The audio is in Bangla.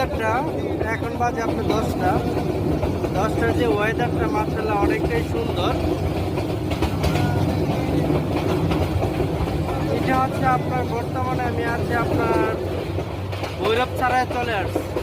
ওয়েদারটা এখন বাজে আপনার 10টার যে ওয়েদারটা মাশাআল্লাহ অনেকটাই সুন্দর। এটা হচ্ছে আপনার বর্তমানে আমি আছি আপনার ভৈরব ছাড়ায় চলে আসছি।